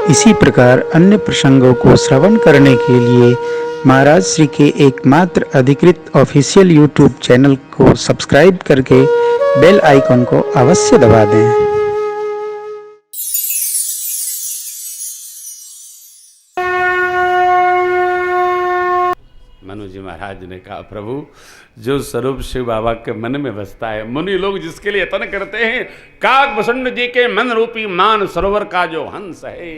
इसी प्रकार अन्य प्रसंगों को श्रवण करने के लिए महाराज श्री के एकमात्र अधिकृत ऑफिशियल यूट्यूब चैनल को सब्सक्राइब करके बेल आइकन को अवश्य दबा दें। मनु जी महाराज ने कहा, प्रभु जो स्वरूप शिव बाबा के मन में बसता है, मुनि लोग जिसके लिए यत्न करते हैं, काकभूषण जी के मन रूपी मान सरोवर का जो हंस है,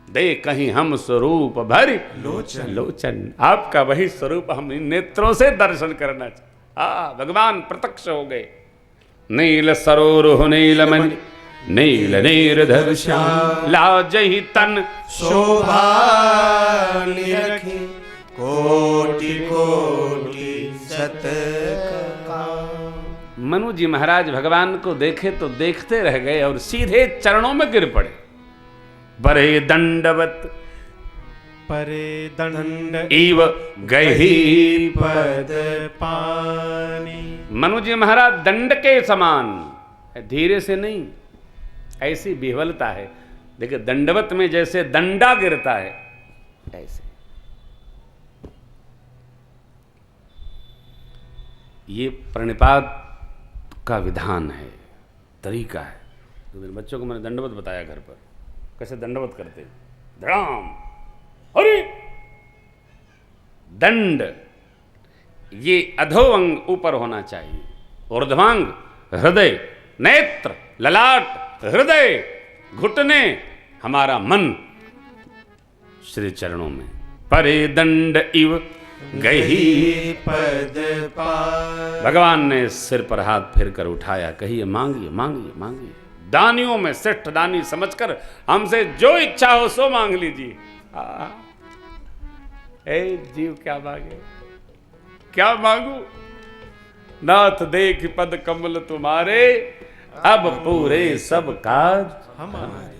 दे कहीं हम स्वरूप भर लोचन लोचन। आपका वही स्वरूप हम इन नेत्रों से दर्शन करना चाहते। भगवान प्रत्यक्ष हो गए। नील सरोरुह नीलमणि नील निर्धर श्याम, लाजहि तन शोभा निरखी, कोटि कोटि सत काम। मनु जी महाराज भगवान को देखे तो देखते रह गए और सीधे चरणों में गिर पड़े। परे दंडवत परे दंड इव गही पद पानी। मनु जी महाराज दंड के समान, धीरे से नहीं, ऐसी विह्वलता है। देखिए दंडवत में जैसे दंडा गिरता है ऐसे। ये प्रणिपात का विधान है, तरीका है। तो मेरे बच्चों को मैंने दंडवत बताया घर पर, कैसे दंडवत करते हैं। धड़ाम, अरे दंड, ये अधोअंग ऊपर होना चाहिए, ऊर्ध्वांग हृदय, नेत्र, ललाट, हृदय, घुटने, हमारा मन श्री चरणों में। परे दंड इव गही पद पानी। भगवान ने सिर पर हाथ फेर कर उठाया, कहिए मांगिए मांगिए मांगिए। दानियों में श्रेष्ठ दानी समझकर हमसे जो इच्छा हो सो मांग लीजिए। ए जीव क्या मांगे, क्या मांगू? नाथ देख पद कमल तुम्हारे, अब पूरे सब काज हमारे।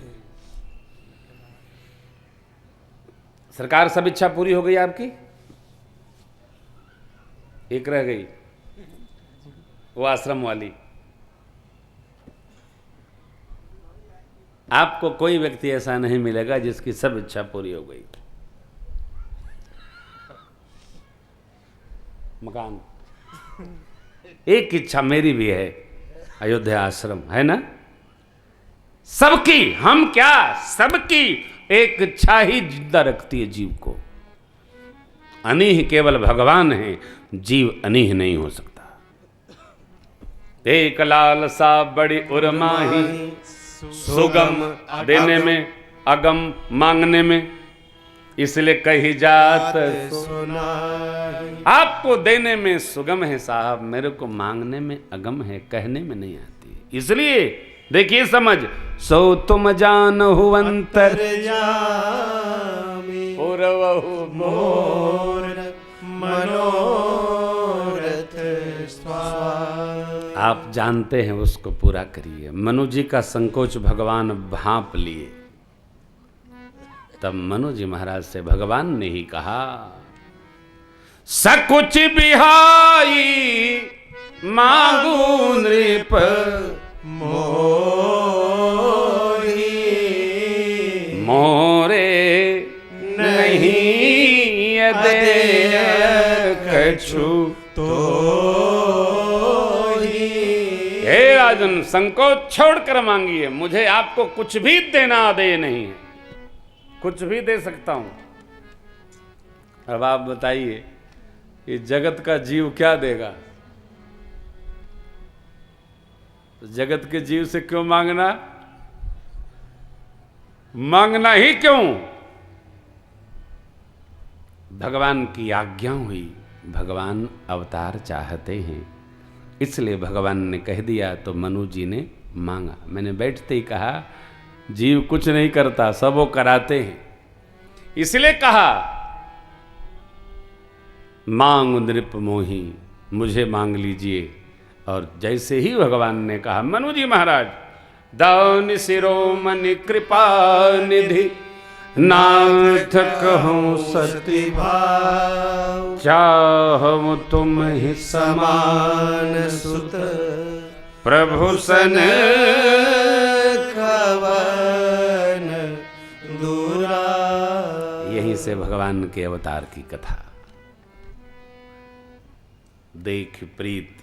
सरकार सब इच्छा पूरी हो गई आपकी, एक रह गई, वो आश्रम वाली। आपको कोई व्यक्ति ऐसा नहीं मिलेगा जिसकी सब इच्छा पूरी हो गई। मकान, एक इच्छा मेरी भी है, अयोध्या आश्रम है ना। सबकी, हम क्या, सबकी एक इच्छा ही जिंदा रखती है जीव को। अनीह केवल भगवान है, जीव अनीह नहीं हो सकता। एक लालसा बड़ी उर्माही, सुगम देने में, अगम मांगने में, इसलिए कही जात सुना। आपको देने में सुगम है साहब, मेरे को मांगने में अगम है, कहने में नहीं आती। इसलिए देखिए समझ, सो तुम जान हो अंतर पुरवहु मोर मनोरथ स्वामी। आप जानते हैं उसको पूरा करिए। मनु जी का संकोच भगवान भांप लिए। तब मनु जी महाराज से भगवान ने ही कहा, सकुच बिहाई मांगू नृप मोही, मोरे नहीं अदेय कछु तो हे राजन, संकोच छोड़कर मांगिए, मुझे आपको कुछ भी देना आदेय नहीं है, कुछ भी दे सकता हूं। अब आप बताइए, ये जगत का जीव क्या देगा? तो जगत के जीव से क्यों मांगना? मांगना ही क्यों? भगवान की आज्ञा हुई, भगवान अवतार चाहते हैं, इसलिए भगवान ने कह दिया तो मनु जी ने मांगा। मैंने बैठते ही कहा, जीव कुछ नहीं करता, सब वो कराते हैं। इसलिए कहा, मांग नृप मोही, मुझे मांग लीजिए। और जैसे ही भगवान ने कहा, मनु जी महाराज, दान शिरोमणि कृपा निधि, नाथ कहूँ सती भाव, चाहूँ तुम ही समान सुत प्रभु सन कवन से भगवान के अवतार की कथा। देख प्रीत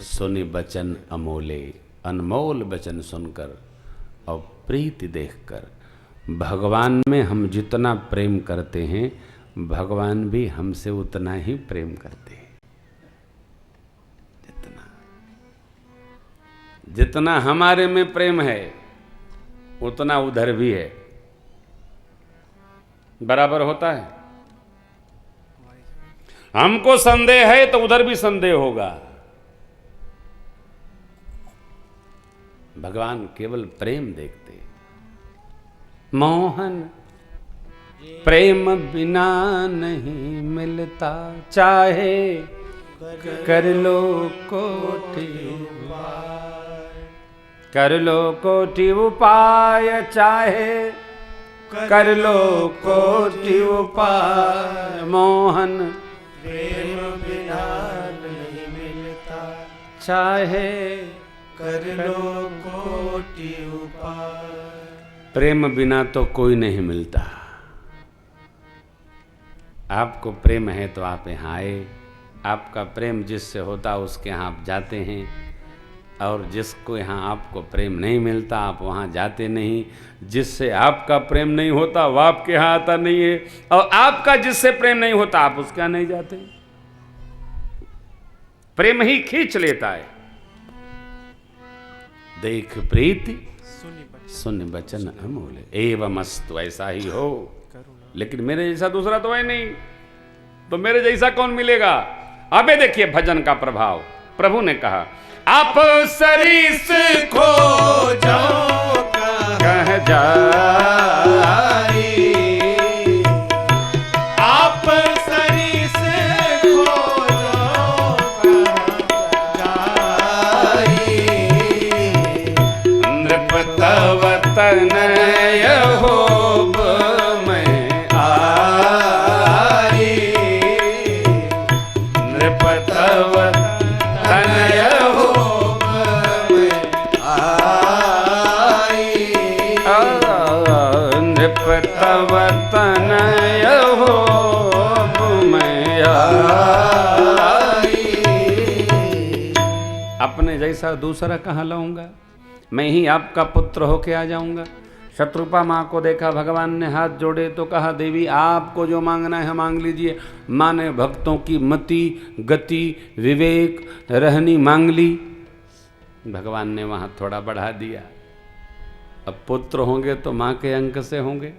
सुनि बचन अमोले, अनमोल वचन सुनकर और प्रीति देखकर, भगवान में हम जितना प्रेम करते हैं भगवान भी हमसे उतना ही प्रेम करते हैं। जितना हमारे में प्रेम है उतना उधर भी है। बराबर होता है। हमको संदेह है तो उधर भी संदेह होगा। भगवान केवल प्रेम देखते। मोहन प्रेम बिना नहीं मिलता, चाहे कर लो कोटि कर लो कोटि उपाय, चाहे कर लो कोटि उपाय। मोहन प्रेम बिना नहीं मिलता, चाहे कर लो कोटि उपाय। प्रेम बिना तो कोई नहीं मिलता। आपको प्रेम है तो आप यहाँ आए। आपका प्रेम जिससे होता उसके यहाँ आप जाते हैं, और जिसको यहाँ आपको प्रेम नहीं मिलता आप वहाँ जाते नहीं। जिससे आपका प्रेम नहीं होता वो आपके यहाँ आता नहीं है, और आपका जिससे प्रेम नहीं होता आप उसके यहाँ नहीं जाते। प्रेम ही खींच लेता है। देख प्रीति सुन वचन अमोल, एवमस्तु, ऐसा ही हो। लेकिन मेरे जैसा दूसरा तो है नहीं, तो मेरे जैसा कौन मिलेगा? अबे देखिए भजन का प्रभाव। प्रभु ने कहा आप सरीस खो जाओ कह जाई, आप सरीस खो जाओ कह जाई। नृप तव तनय होब में आई, नृप तव तनय होब में आई। नृप तव तनय होब में आई। अपने जैसा दूसरा कहाँ लाऊंगा? मैं ही आपका पुत्र होके आ जाऊंगा। शत्रुपा माँ को देखा, भगवान ने हाथ जोड़े तो कहा देवी आपको जो मांगना है मांग लीजिए। माँ ने भक्तों की मति, गति, विवेक, रहनी मांग ली। भगवान ने वहाँ थोड़ा बढ़ा दिया। अब पुत्र होंगे तो माँ के अंक से होंगे।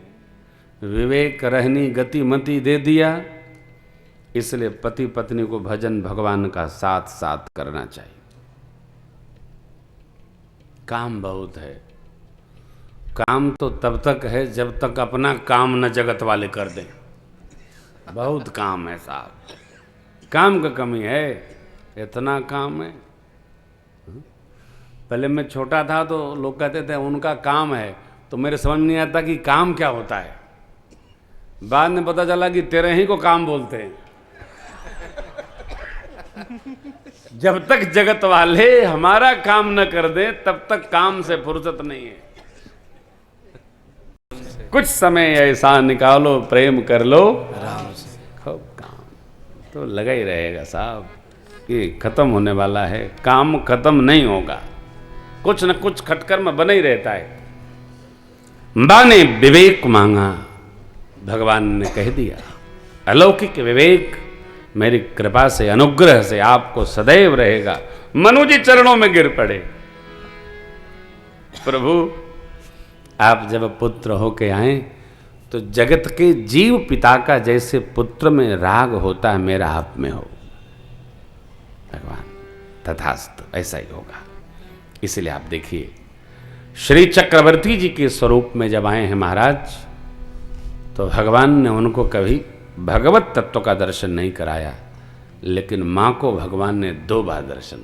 विवेक, रहनी, गति, मति दे दिया। इसलिए पति पत्नी को भजन भगवान का साथ साथ करना चाहिए। काम बहुत है। काम तो तब तक है जब तक अपना काम न जगत वाले कर दें। बहुत काम है साहब, काम का कमी है, इतना काम है। पहले मैं छोटा था तो लोग कहते थे उनका काम है, तो मेरे समझ नहीं आता कि काम क्या होता है। बाद में पता चला कि तेरे ही को काम बोलते हैं। जब तक जगत वाले हमारा काम न कर दें तब तक काम से फुर्सत नहीं है। कुछ समय ऐसा निकालो, प्रेम कर लो, खूब काम तो लगा ही रहेगा साहब। ये खत्म होने वाला है, काम खत्म नहीं होगा, कुछ न कुछ खटकर्म बना ही रहता है। मां ने विवेक मांगा, भगवान ने कह दिया अलौकिक विवेक मेरी कृपा से, अनुग्रह से आपको सदैव रहेगा। मनु जी चरणों में गिर पड़े। प्रभु आप जब पुत्र होके आए तो जगत के जीव पिता का जैसे पुत्र में राग होता है मेरा आप में हो। भगवान तथास्तु, ऐसा ही होगा। इसलिए आप देखिए श्री चक्रवर्ती जी के स्वरूप में जब आए हैं महाराज, तो भगवान ने उनको कभी भगवत तत्व का दर्शन नहीं कराया, लेकिन मां को भगवान ने 2 बार दर्शन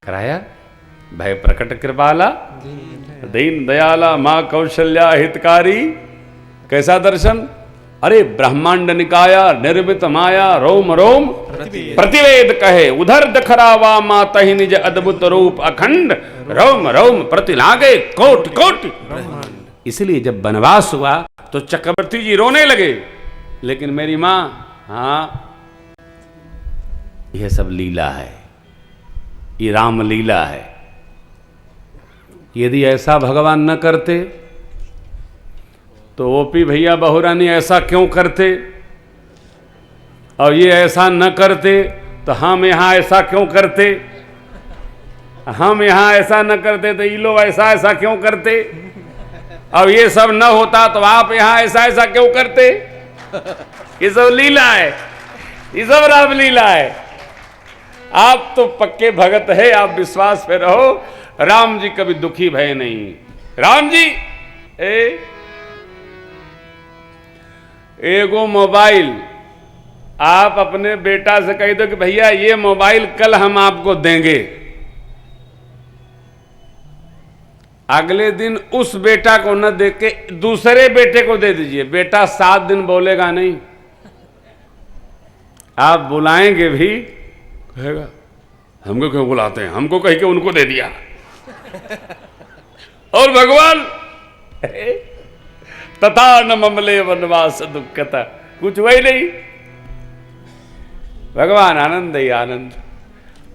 कराया। भय प्रकट कृपाला दीन दयाला मां कौशल्या हितकारी। कैसा दर्शन? अरे ब्रह्मांड निकाया निर्मित माया रोम रोम प्रतिवेद कहे, उधर दखरावा माता ही निज अद्भुत रूप अखंड रोम रोम प्रति लागे कोटि कोटि। इसलिए जब वनवास हुआ तो चक्रवर्ती जी रोने लगे, लेकिन मेरी मां, हाँ यह सब लीला है, ये राम लीला है। यदि ऐसा भगवान न करते तो ओपी भैया बहुरानी ऐसा क्यों करते, और ये ऐसा न करते तो हम यहां ऐसा क्यों करते, हम यहां ऐसा न करते तो ये लोग ऐसा ऐसा क्यों करते, अब ये सब न होता तो आप यहां ऐसा ऐसा क्यों करते। ये सब लीला है, ये सब राम लीला है। आप तो पक्के भगत है, आप विश्वास पे रहो, राम जी कभी दुखी भय नहीं। राम जी एगो मोबाइल आप अपने बेटा से कह दो कि भैया ये मोबाइल कल हम आपको देंगे, अगले दिन उस बेटा को न दे के दूसरे बेटे को दे दीजिए, बेटा 7 दिन बोलेगा नहीं, आप बुलाएंगे भी कहेगा हमको क्यों बुलाते हैं, हमको कह के उनको दे दिया। और भगवान तथा न ममले वनवास दुखता, कुछ वही नहीं, भगवान आनंद ही आनंद,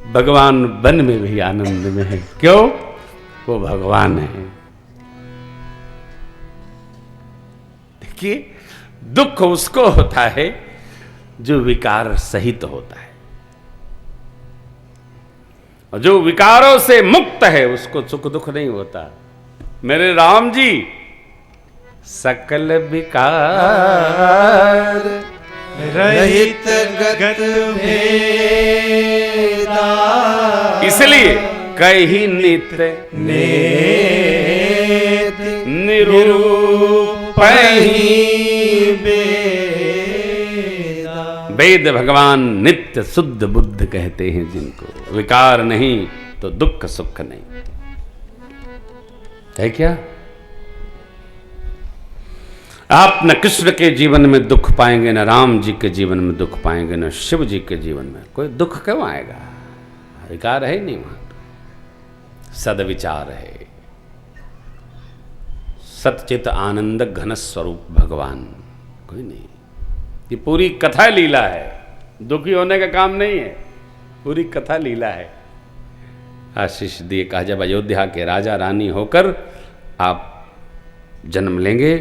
भगवान वन में भी आनंद में है। क्यों? वो भगवान है। देखिए दुख उसको होता है जो विकार सहित होता है, और जो विकारों से मुक्त है उसको सुख दुख नहीं होता। मेरे राम जी सकल विकार रहित गत भेदा, इसलिए कहीं नित्य निरूपहि वेदा। वेद भगवान नित्य शुद्ध बुद्ध कहते हैं जिनको, विकार नहीं तो दुख सुख नहीं है। क्या आप न कृष्ण के जीवन में दुख पाएंगे, न राम जी के जीवन में दुख पाएंगे, न शिव जी के जीवन में कोई दुख क्यों आएगा, विकार है नहीं, वहां सदविचार है, सतचित आनंद घन स्वरूप भगवान, कोई नहीं। ये पूरी कथा लीला है, दुखी होने का काम नहीं है, पूरी कथा लीला है। आशीष दिए, कहा जब अयोध्या के राजा रानी होकर आप जन्म लेंगे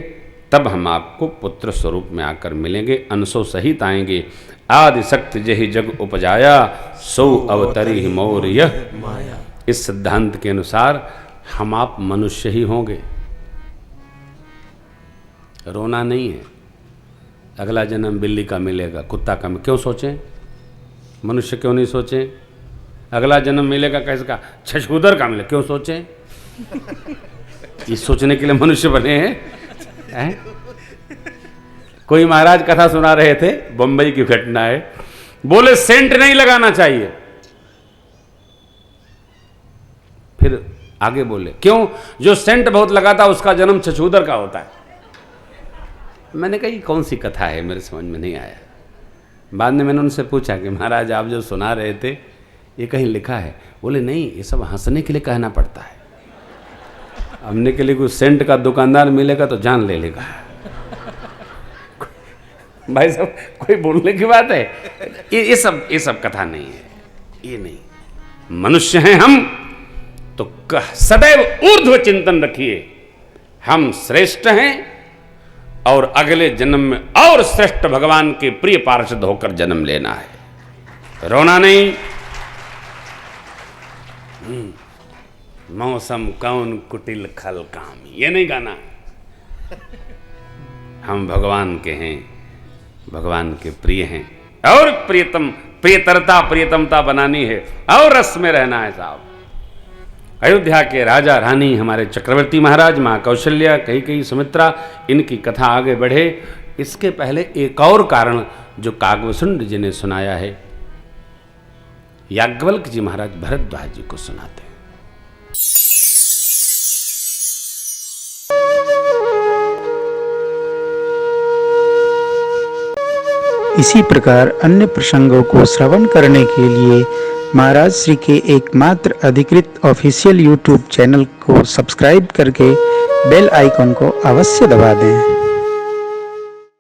तब हम आपको पुत्र स्वरूप में आकर मिलेंगे, अंशों सहित आएंगे। आदि शक्ति जहि जग उपजाया, सो अवतरी ही मोर यह माया। इस सिद्धांत के अनुसार हम आप मनुष्य ही होंगे, रोना नहीं है। अगला जन्म बिल्ली का मिलेगा, कुत्ता का, क्यों सोचें, मनुष्य क्यों नहीं सोचें। अगला जन्म मिलेगा कैसे का, छछूदर का मिले, क्यों सोचें। ये सोचने के लिए मनुष्य बने हैं। कोई महाराज कथा सुना रहे थे, बंबई की घटना है, बोले सेंट नहीं लगाना चाहिए, फिर आगे बोले क्यों, जो सेंट बहुत लगाता उसका जन्म छछूदर का होता है। मैंने कहा ये कौन सी कथा है, मेरे समझ में नहीं आया। बाद में मैंने उनसे पूछा कि महाराज आप जो सुना रहे थे ये कहीं लिखा है, बोले नहीं ये सब हंसने के लिए कहना पड़ता है, हमने के लिए कोई सेंट का दुकानदार मिलेगा तो जान ले लेगा। भाई साहब कोई बोलने की बात है, ये सब कथा नहीं है, ये नहीं। मनुष्य हैं हम तो सदैव ऊर्ध्व चिंतन रखिए, हम श्रेष्ठ हैं और अगले जन्म में और श्रेष्ठ भगवान के प्रिय पार्षद होकर जन्म लेना है, रोना नहीं। मौसम कौन कुटिल खल कामी, ये नहीं गाना। हम भगवान के हैं, भगवान के प्रिय हैं, और प्रियतमता बनानी है और रस में रहना है साहब। अयोध्या के राजा रानी, हमारे चक्रवर्ती महाराज, माँ कौशल्या, कई सुमित्रा, इनकी कथा आगे बढ़े इसके पहले एक और कारण जो काकभूषुंड जी ने सुनाया है, याज्ञवल्क्य जी महाराज भरद्वाज जी को सुनाते हैं। इसी प्रकार अन्य प्रसंगों को श्रवण करने के लिए महाराज श्री के एकमात्र अधिकृत ऑफिशियल यूट्यूब चैनल को सब्सक्राइब करके बेल आइकन को अवश्य दबा दें।